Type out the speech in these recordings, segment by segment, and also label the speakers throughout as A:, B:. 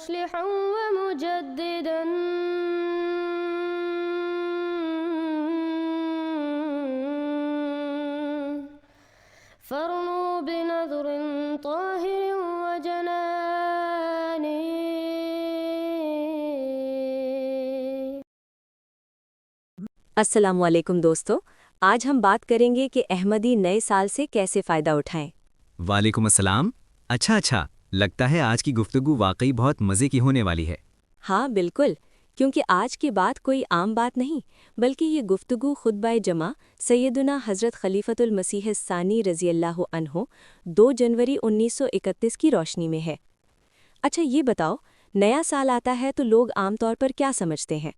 A: مصلحا ومجددا فارنوا بنظر طاهر وجنان.
B: السلام علیکم دوستو، آج ہم بات کریں گے کہ احمدی نئے سال سے کیسے فائدہ اٹھائیں۔
C: وعلیکم السلام۔ اچھا لگتا ہے آج کی گفتگو واقعی بہت مزے کی ہونے والی ہے۔
B: ہاں بالکل، کیونکہ آج کی بات کوئی عام بات نہیں، بلکہ یہ گفتگو خطبہ جمعہ سیدنا حضرت خلیفۃ المسیح الثانی رضی اللہ عنہ 2 جنوری 1931 کی روشنی میں ہے۔ اچھا یہ بتاؤ، نیا سال آتا ہے تو لوگ عام طور پر کیا سمجھتے ہیں؟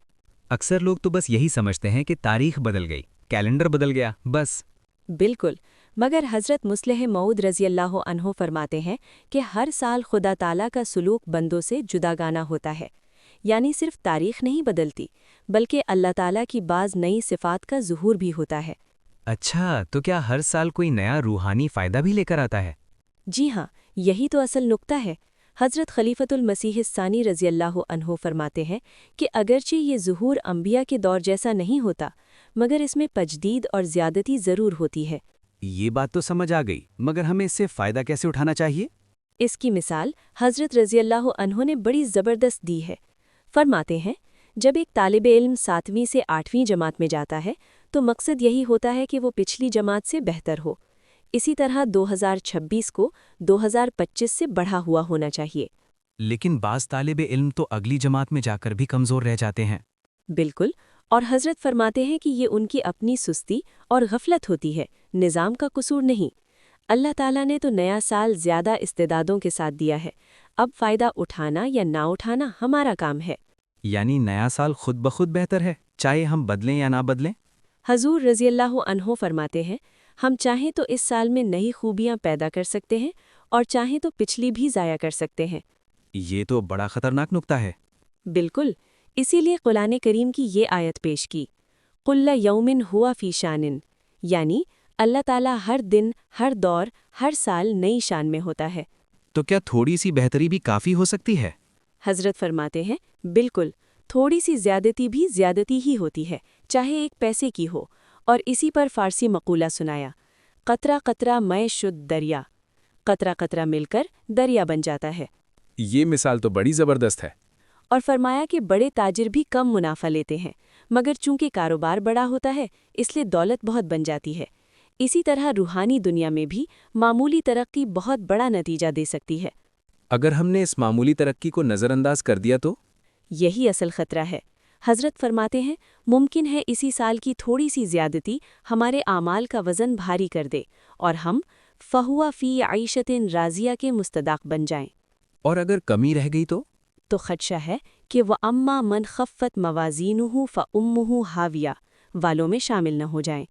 C: اکثر لوگ تو بس یہی سمجھتے ہیں کہ تاریخ بدل گئی، کیلنڈر بدل گیا، بس۔
B: بالکل، مگر حضرت مصلح موعود رضی اللہ عنہ فرماتے ہیں کہ ہر سال خدا تعالیٰ کا سلوک بندوں سے جداگانہ ہوتا ہے، یعنی صرف تاریخ نہیں بدلتی، بلکہ اللہ تعالیٰ کی بعض نئی صفات کا ظہور بھی ہوتا ہے۔
C: اچھا، تو کیا ہر سال کوئی نیا روحانی فائدہ بھی لے کر آتا ہے؟
B: جی ہاں، یہی تو اصل نکتہ ہے۔ حضرت خلیفۃ المسیح الثانی رضی اللہ عنہ فرماتے ہیں کہ اگرچہ یہ ظہور انبیاء کے دور جیسا نہیں ہوتا، مگر اس میں تجدید اور زیادتی ضرور ہوتی ہے۔
C: یہ بات تو سمجھ آ گئی، مگر ہمیں اس سے فائدہ کیسے اٹھانا چاہیے؟
B: اس کی مثال حضرت رضی اللہ عنہ نے بڑی زبردست دی ہے۔ فرماتے ہیں، جب ایک طالب علم 7ویں سے 8ویں جماعت میں جاتا ہے تو مقصد یہی ہوتا ہے کہ وہ پچھلی جماعت سے بہتر ہو۔ اسی طرح 2026 کو 2025 سے بڑھا ہوا ہونا چاہیے۔
C: لیکن بعض طالب علم تو اگلی جماعت میں جا کر بھی کمزور رہ جاتے ہیں۔
B: بالکل، اور حضرت فرماتے ہیں کہ یہ ان کی اپنی سستی اور غفلت ہوتی ہے، نظام کا قصور نہیں۔ اللہ تعالیٰ نے تو نیا سال زیادہ استعدادوں کے ساتھ دیا ہے، اب فائدہ اٹھانا یا نہ اٹھانا ہمارا کام ہے۔
C: یعنی نیا سال خود بخود بہتر ہے، چاہے ہم بدلیں یا نہ بدلیں؟
B: حضور رضی اللہ عنہ فرماتے ہیں، ہم چاہیں تو اس سال میں نئی خوبیاں پیدا کر سکتے ہیں اور چاہیں تو پچھلی بھی ضائع کر سکتے ہیں۔
C: یہ تو بڑا خطرناک نکتہ ہے۔
B: بالکل، اسی لیے قرآن کریم کی یہ آیت پیش کی، قُلَّ یَوْمٍ ہُوَ فِی شَانٍ، یعنی اللہ تعالیٰ ہر دن، ہر دور، ہر سال نئی شان میں ہوتا ہے۔
C: تو کیا تھوڑی سی بہتری بھی کافی ہو سکتی ہے؟
B: حضرت فرماتے ہیں، بالکل، تھوڑی سی زیادتی بھی زیادتی ہی ہوتی ہے، چاہے ایک پیسے کی ہو۔ اور اسی پر فارسی مقولہ سنایا، قطرہ قطرہ مے شد دریا، قطرہ قطرہ مل کر دریا بن جاتا ہے۔
C: یہ مثال تو بڑی زبردست ہے۔
B: اور فرمایا کہ بڑے تاجر بھی کم منافع لیتے ہیں، مگر چونکہ کاروبار بڑا ہوتا ہے اس لیے دولت بہت بن جاتی ہے۔ اسی طرح روحانی دنیا میں بھی معمولی ترقی بہت بڑا نتیجہ دے سکتی ہے۔
C: اگر ہم نے اس معمولی ترقی کو نظر انداز کر دیا تو؟
B: یہی اصل خطرہ ہے۔ حضرت فرماتے ہیں، ممکن ہے اسی سال کی تھوڑی سی زیادتی ہمارے اعمال کا وزن بھاری کر دے اور ہم فَهُوَ فِي عَيْشَةٍ راضیہ کے مستحق بن جائیں۔
C: اور اگر کمی رہ گئی تو
B: خدشہ ہے کہ وَأَمَّا مَنْ خَفَّتْ مَوَازِينُهُ فَأُمُّهُ هَاوِيَةٌ والوں میں شامل نہ ہو جائیں۔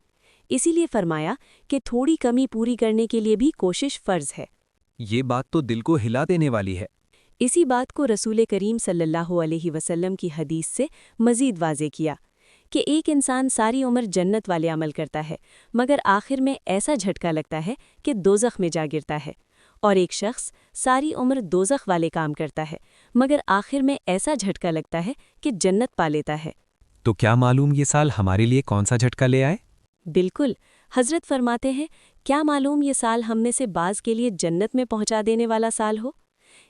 B: اسی لیے فرمایا کہ تھوڑی کمی پوری کرنے کے لیے بھی کوشش فرض ہے۔
C: یہ بات تو دل کو ہلا دینے والی ہے۔
B: اسی بات کو رسول کریم صلی اللہ علیہ وسلم کی حدیث سے مزید واضح کیا کہ ایک انسان ساری عمر جنت والے عمل کرتا ہے، مگر آخر میں ایسا جھٹکا لگتا ہے کہ دوزخ میں جا گرتا ہے، اور ایک شخص ساری عمر دوزخ والے کام کرتا ہے، مگر آخر میں ایسا جھٹکا لگتا ہے کہ جنت پا لیتا ہے۔
C: تو کیا معلوم یہ سال ہمارے لیے کون سا جھٹکا لے آئے؟
B: بالکل، حضرت فرماتے ہیں، کیا معلوم یہ سال ہم میں سے بعض کے لیے جنت میں پہنچا دینے والا سال ہو؟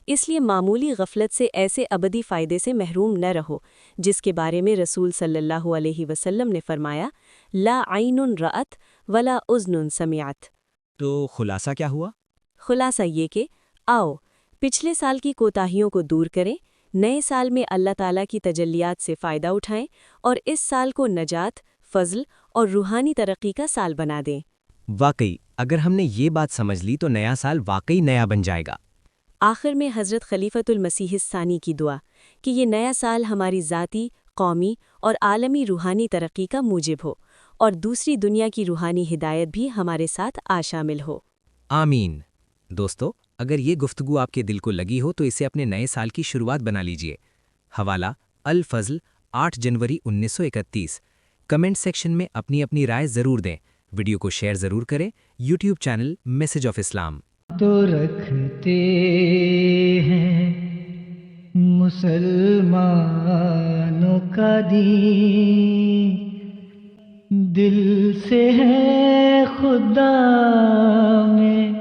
B: اس لیے معمولی غفلت سے ایسے ابدی فائدے سے محروم نہ رہو، جس کے بارے میں رسول صلی اللہ علیہ وسلم نے فرمایا، لا عین رأت ولا اذن سمعت۔
C: تو خلاصہ کیا ہوا؟
B: خلاصہ یہ کہ آؤ پچھلے سال کی کوتاہیوں کو دور کریں، نئے سال میں اللہ تعالیٰ کی تجلیات سے فائدہ اٹھائیں اور اس سال کو نجات، فضل اور روحانی ترقی کا سال بنا دیں۔
C: واقعی، اگر ہم نے یہ بات سمجھ لی تو نیا سال واقعی نیا بن جائے گا۔
B: آخر میں حضرت خلیفۃ المسیح الثانی کی دعا کہ یہ نیا سال ہماری ذاتی، قومی اور عالمی روحانی ترقی کا موجب ہو اور دوسری دنیا کی روحانی ہدایت بھی ہمارے ساتھ شامل ہو۔
C: آمین۔ دوستو، اگر یہ گفتگو آپ کے دل کو لگی ہو تو اسے اپنے نئے سال کی شروعات بنا لیجئے۔ حوالہ الفضل 8 جنوری 1931۔ کمنٹ سیکشن میں اپنی رائے ضرور دیں، ویڈیو کو شیئر ضرور کریں۔ یوٹیوب چینل میسج آف اسلام
D: تو رکھتے ہیں مسلمانوں کا دین دل سے ہے خدا میں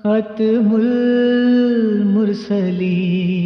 D: ختم المرسلین.